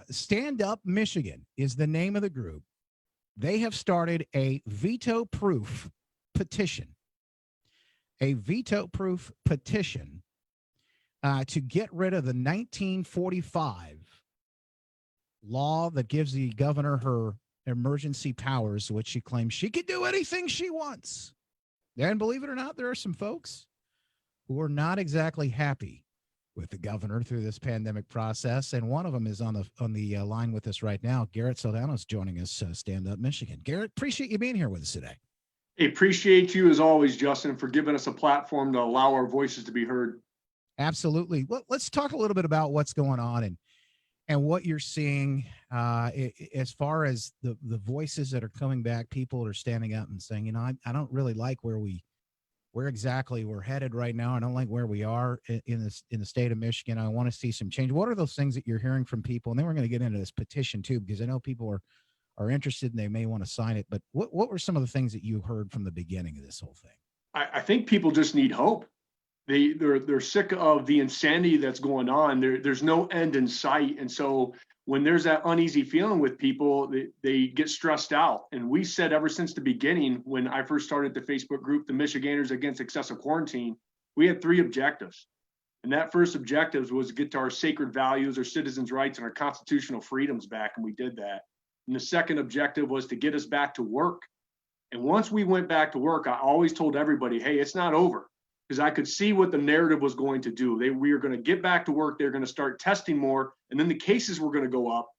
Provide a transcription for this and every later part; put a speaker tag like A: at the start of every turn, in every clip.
A: Stand Up Michigan is the name of the group. They have started a veto-proof petition, to get rid of the 1945 law that gives the governor her emergency powers, which she claims she can do anything she wants. And believe it or not, there are some folks who are not exactly happy with the governor through this pandemic process, and one of them is on the line with us right now. Garrett Soldano's joining us. Stand Up Michigan. Garrett, appreciate you being here with us today.
B: Appreciate you as always, Justin, for giving us a platform to allow our voices to be heard.
A: Absolutely. Well, let's talk a little bit about what's going on and what you're seeing as far as the voices that are coming back. People are standing up and saying, I don't really like where exactly we're headed right now. I don't like where we are in the state of Michigan. I want to see some change. What are those things that you're hearing from people? And then we're going to get into this petition too, because I know people are interested and they may want to sign it. But what were some of the things that you heard from the beginning of this whole thing?
B: I think people just need hope. They're sick of the insanity that's going on. There's no end in sight. And so when there's that uneasy feeling with people, they get stressed out. And we said ever since the beginning, when I first started the Facebook group, the Michiganders Against Excessive Quarantine, we had 3 objectives. And that first objective was to get to our sacred values, our citizens' rights, and our constitutional freedoms back. And we did that. And the second objective was to get us back to work. And once we went back to work, I always told everybody, hey, it's not over. Because I could see what the narrative was going to do. We were going to get back to work. They're going to start testing more. And then the cases were going to go up.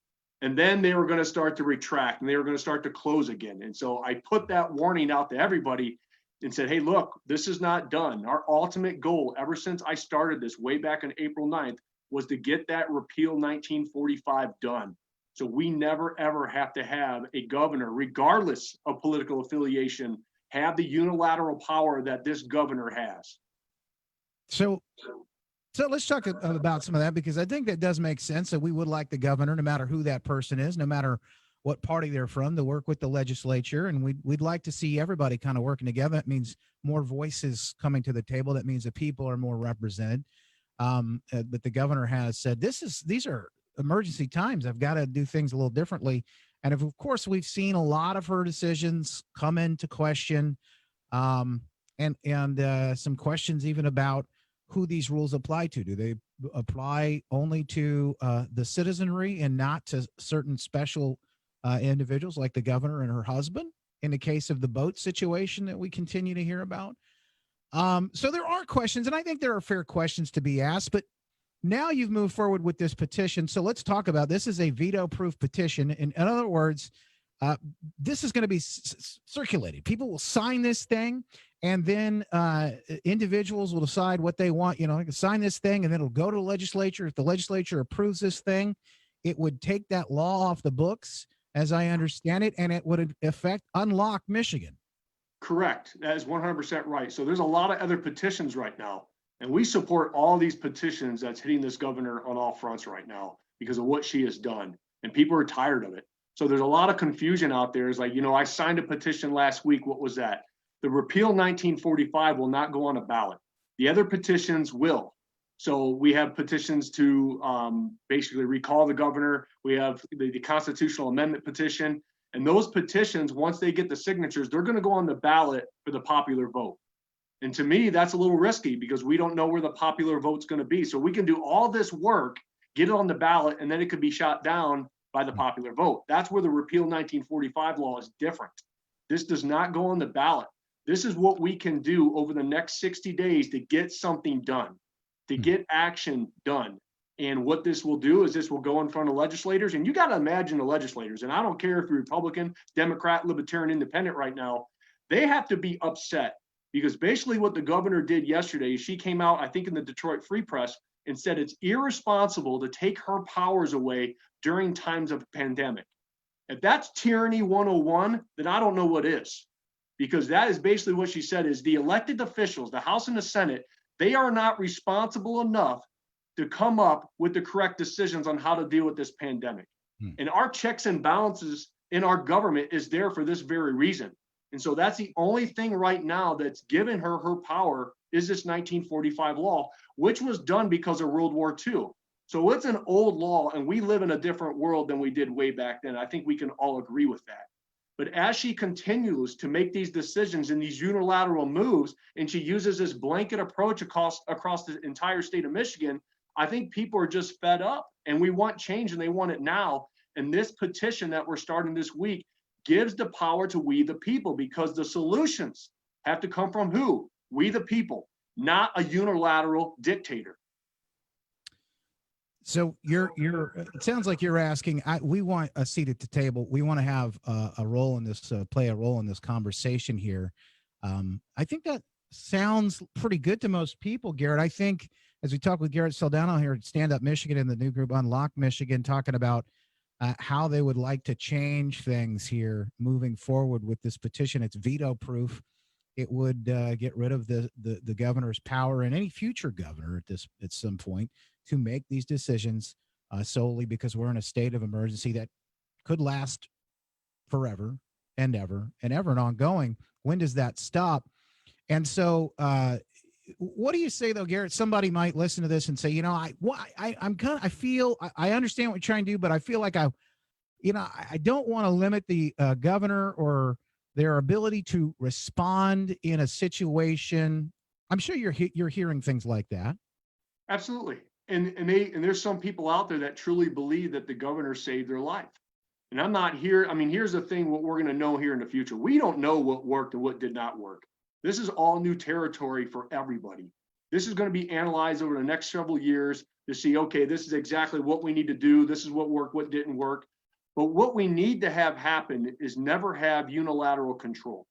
B: And then they were going to start to retract and they were going to start to close again. And so I put that warning out to everybody and said, hey, look, this is not done. Our ultimate goal ever since I started this way back on April 9th was to get that Repeal 1945 done. So we never, ever have to have a governor, regardless of political affiliation, have the unilateral power that this governor has.
A: So let's talk about some of that, because I think that does make sense that we would like the governor, no matter who that person is, no matter what party they're from, to work with the legislature. And we'd like to see everybody kind of working together. That means more voices coming to the table. That means that people are more represented. But the governor has said, these are emergency times. I've got to do things a little differently. And of course, we've seen a lot of her decisions come into question, and some questions even about who these rules apply to. Do they apply only to the citizenry and not to certain special individuals like the governor and her husband in the case of the boat situation that we continue to hear about? So there are questions, and I think there are fair questions to be asked, but now you've moved forward with this petition. So let's talk about this. Is a veto-proof petition. In other words, this is going to be circulated. People will sign this thing, and then individuals will decide what they want. Sign this thing, and then it'll go to the legislature. If the legislature approves this thing, it would take that law off the books, as I understand it, and it would unlock Michigan.
B: Correct. That is 100% right. So there's a lot of other petitions right now. And we support all these petitions that's hitting this governor on all fronts right now because of what she has done. And people are tired of it. So there's a lot of confusion out there. It's like, I signed a petition last week. What was that? The Repeal 1945 will not go on a ballot. The other petitions will. So we have petitions to basically recall the governor. We have the constitutional amendment petition. And those petitions, once they get the signatures, they're going to go on the ballot for the popular vote. And to me, that's a little risky because we don't know where the popular vote's going to be. So we can do all this work, get it on the ballot, and then it could be shot down by the popular vote. That's where the Repeal 1945 law is different. This does not go on the ballot. This is what we can do over the next 60 days to get something done, to get action done. And what this will do is this will go in front of legislators. And you got to imagine the legislators, and I don't care if you're Republican, Democrat, Libertarian, Independent right now, they have to be upset. Because basically what the governor did yesterday, she came out, I think in the Detroit Free Press, and said it's irresponsible to take her powers away during times of pandemic. If that's tyranny 101, then I don't know what is. Because that is basically what she said is the elected officials, the House and the Senate, they are not responsible enough to come up with the correct decisions on how to deal with this pandemic. And our checks and balances in our government is there for this very reason. And so that's the only thing right now that's given her power is this 1945 law, which was done because of World War II. So it's an old law, and we live in a different world than we did way back then. I think we can all agree with that. But as she continues to make these decisions and these unilateral moves, and she uses this blanket approach across the entire state of Michigan, I think people are just fed up, and we want change, and they want it now. And this petition that we're starting this week gives the power to we the people, because the solutions have to come from who? We the people, not a unilateral dictator.
A: So it sounds like you're asking, we want a seat at the table. We want to have a role in this, play a role in this conversation here. I think that sounds pretty good to most people, Garrett. I think as we talk with Garrett Soldano here at Stand Up Michigan and the new group Unlock Michigan, talking about how they would like to change things here moving forward with this petition. It's veto proof. It would get rid of the governor's power and any future governor at some point to make these decisions solely because we're in a state of emergency that could last forever and ever and ever and ongoing. When does that stop? And so what do you say though, Garrett? Somebody might listen to this and say, I understand what you're trying to do, but I feel like I don't want to limit the governor or their ability to respond in a situation. I'm sure you're hearing things like that.
B: Absolutely. And there's some people out there that truly believe that the governor saved their life. And I'm not here. I mean, here's the thing, what we're going to know here in the future. We don't know what worked and what did not work. This is all new territory for everybody. This is going to be analyzed over the next several years to see, okay, this is exactly what we need to do. This is what worked, what didn't work. But what we need to have happen is never have unilateral control.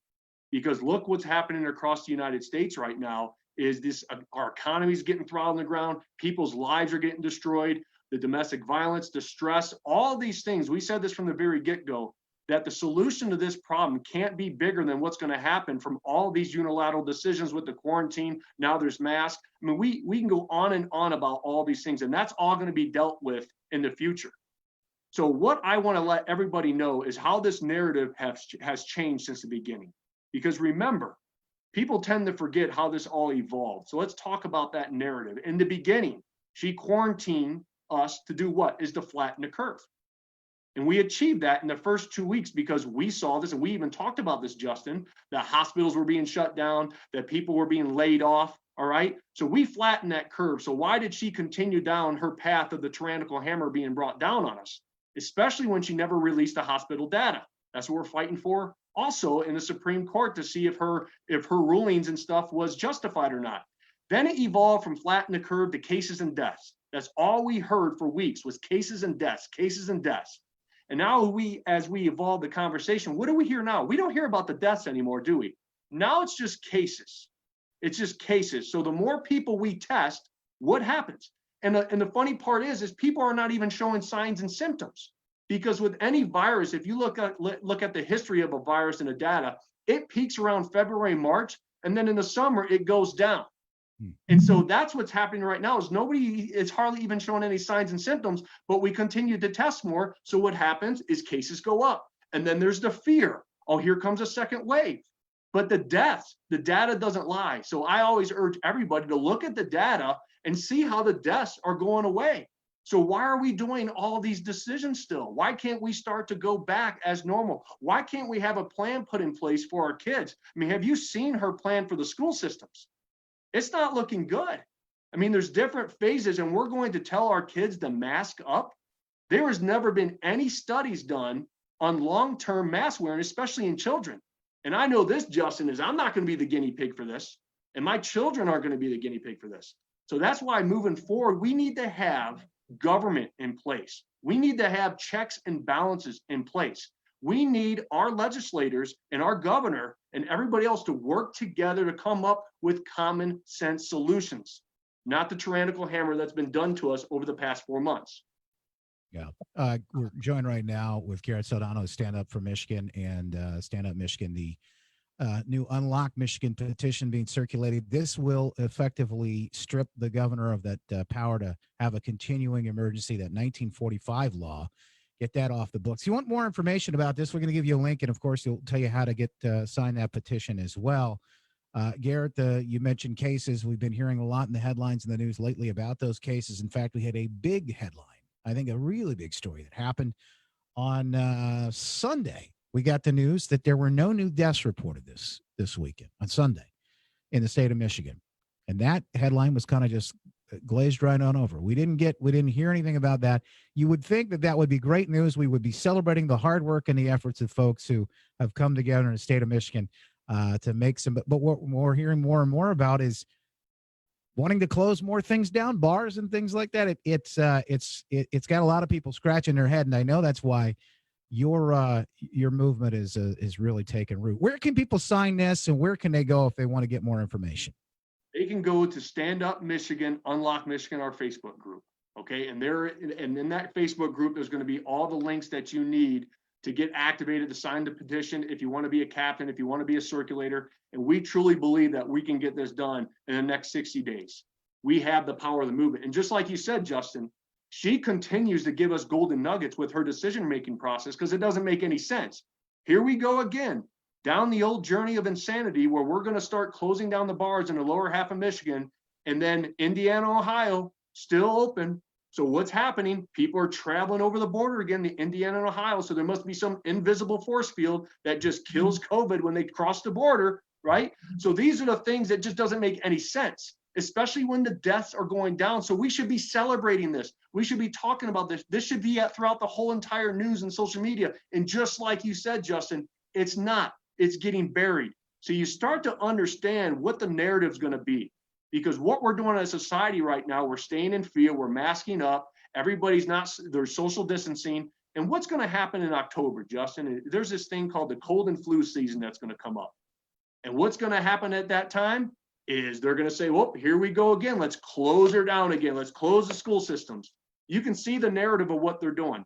B: Because look what's happening across the United States right now is this, our economy is getting throttled on the ground. People's lives are getting destroyed. The domestic violence, the stress, all these things. We said this from the very get-go, that the solution to this problem can't be bigger than what's going to happen from all these unilateral decisions with the quarantine. Now there's masks. I mean, we can go on and on about all these things, and that's all going to be dealt with in the future. So what I want to let everybody know is how this narrative has changed since the beginning. Because remember, people tend to forget how this all evolved. So let's talk about that narrative. In the beginning, she quarantined us to do what? Is to flatten the curve. And we achieved that in the first 2 weeks because we saw this, and we even talked about this, Justin, that hospitals were being shut down, that people were being laid off, all right? So we flattened that curve. So why did she continue down her path of the tyrannical hammer being brought down on us? Especially when she never released the hospital data. That's what we're fighting for. Also in the Supreme Court to see if her rulings and stuff was justified or not. Then it evolved from flatten the curve to cases and deaths. That's all we heard for weeks was cases and deaths, cases and deaths. And now as we evolve the conversation, what do we hear now? We don't hear about the deaths anymore, do we? Now it's just cases. It's just cases. So the more people we test, what happens? And the funny part is people are not even showing signs and symptoms. Because with any virus, if you look at the history of a virus and the data, it peaks around February, March, and then in the summer it goes down. And so that's what's happening right now is nobody is hardly even showing any signs and symptoms, but we continue to test more. So what happens is cases go up. And then there's the fear. Oh, here comes a second wave. But the deaths, the data doesn't lie. So I always urge everybody to look at the data and see how the deaths are going away. So why are we doing all these decisions still? Why can't we start to go back as normal? Why can't we have a plan put in place for our kids? I mean, have you seen her plan for the school systems? It's not looking good. I mean, there's different phases, and we're going to tell our kids to mask up. There has never been any studies done on long-term mask wearing, especially in children. And I know this, Justin, is I'm not going to be the guinea pig for this, and my children aren't going to be the guinea pig for this. So that's why moving forward, we need to have government in place. We need to have checks and balances in place. We need our legislators and our governor and everybody else to work together to come up with common sense solutions, not the tyrannical hammer that's been done to us over the past 4 months.
A: Yeah. We're joined right now with Garrett Soldano, Stand Up for Michigan and Stand Up Michigan, the new Unlock Michigan petition being circulated. This will effectively strip the governor of that power to have a continuing emergency, that 1945 law. Get that off the books. If you want more information about this, we're going to give you a link, and of course, we'll tell you how to sign that petition as well. Garrett, you mentioned cases. We've been hearing a lot in the headlines in the news lately about those cases. In fact, we had a big headline, I think a really big story that happened on Sunday. We got the news that there were no new deaths reported this weekend on Sunday in the state of Michigan. And that headline was kind of just glazed right on over. We didn't hear anything about that. You would think that would be great news. We would be celebrating the hard work and the efforts of folks who have come together in the state of Michigan to make some. But what we're hearing more and more about is wanting to close more things down, bars and things like that. It's got a lot of people scratching their head, and I know that's why your movement is really taking root. Where can people sign this, and where can they go if they want to get more information?
B: They can go to Stand Up Michigan, Unlock Michigan, our Facebook group. Okay. And in that Facebook group, there's going to be all the links that you need to get activated, to sign the petition. If you want to be a captain, if you want to be a circulator, and we truly believe that we can get this done in the next 60 days. We have the power of the movement. And just like you said, Justin, she continues to give us golden nuggets with her decision-making process because it doesn't make any sense. Here we go again. Down the old journey of insanity where we're going to start closing down the bars in the lower half of Michigan, and then Indiana, Ohio, still open. So what's happening? People are traveling over the border again, the Indiana and Ohio. So there must be some invisible force field that just kills COVID when they cross the border, right? So these are the things that just doesn't make any sense, especially when the deaths are going down. So we should be celebrating this. We should be talking about this. This should be throughout the whole entire news and social media. And just like you said, Justin, it's not. It's getting buried. So you start to understand what the narrative is going to be, because what we're doing as a society right now, we're staying in fear, we're masking up, there's social distancing. And what's going to happen in October, Justin? There's this thing called the cold and flu season that's going to come up. And what's going to happen at that time is they're going to say, well, here we go again. Let's close her down again. Let's close the school systems. You can see the narrative of what they're doing.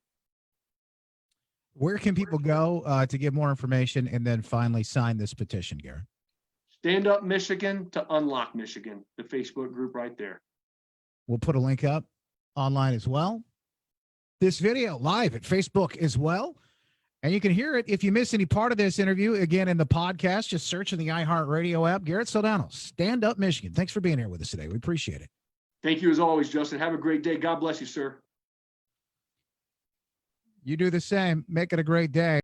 A: Where can people go to get more information and then finally sign this petition, Garrett?
B: Stand Up Michigan to Unlock Michigan, the Facebook group right there.
A: We'll put a link up online as well. This video live at Facebook as well. And you can hear it if you miss any part of this interview, again, in the podcast. Just search in the iHeartRadio app. Garrett Soldano, Stand Up Michigan. Thanks for being here with us today. We appreciate it.
B: Thank you as always, Justin. Have a great day. God bless you, sir.
A: You do the same. Make it a great day.